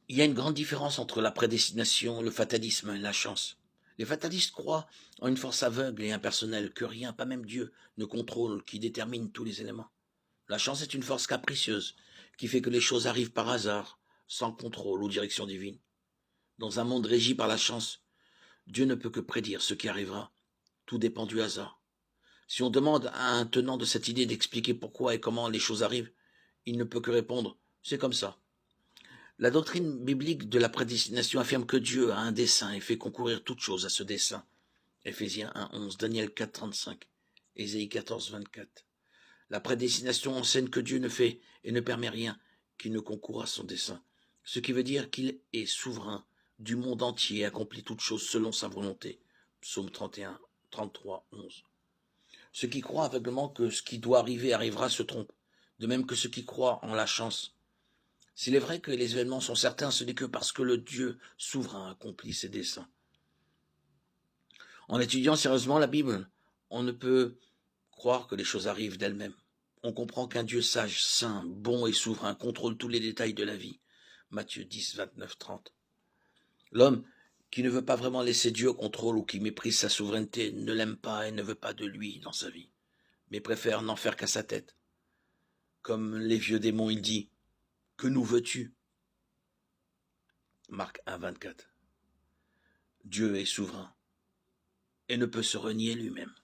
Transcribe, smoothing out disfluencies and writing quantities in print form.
Il y a une grande différence entre la prédestination, le fatalisme et la chance. Les fatalistes croient en une force aveugle et impersonnelle que rien, pas même Dieu, ne contrôle, qui détermine tous les éléments. La chance est une force capricieuse qui fait que les choses arrivent par hasard, sans contrôle ou direction divine. Dans un monde régi par la chance, Dieu ne peut que prédire ce qui arrivera. Tout dépend du hasard. Si on demande à un tenant de cette idée d'expliquer pourquoi et comment les choses arrivent, il ne peut que répondre « c'est comme ça ». La doctrine biblique de la prédestination affirme que Dieu a un dessein et fait concourir toutes choses à ce dessein. Éphésiens 1,11, Daniel 4,35, Ésaïe 14,24. La prédestination enseigne que Dieu ne fait et ne permet rien qui ne concourt à son dessein, ce qui veut dire qu'il est souverain du monde entier et accomplit toutes choses selon sa volonté. Psaume 31, 33, 11. Ceux qui croient aveuglement que ce qui doit arriver arrivera se trompent, de même que ceux qui croient en la chance. S'il est vrai que les événements sont certains, ce n'est que parce que le Dieu souverain accomplit ses desseins. En étudiant sérieusement la Bible, on ne peut croire que les choses arrivent d'elles-mêmes. On comprend qu'un Dieu sage, saint, bon et souverain contrôle tous les détails de la vie. Matthieu 10, 29, 30. L'homme qui ne veut pas vraiment laisser Dieu au contrôle ou qui méprise sa souveraineté ne l'aime pas et ne veut pas de lui dans sa vie, mais préfère n'en faire qu'à sa tête. Comme les vieux démons, il dit « Que nous veux-tu » Marc 1, 24. Dieu est souverain et ne peut se renier lui-même.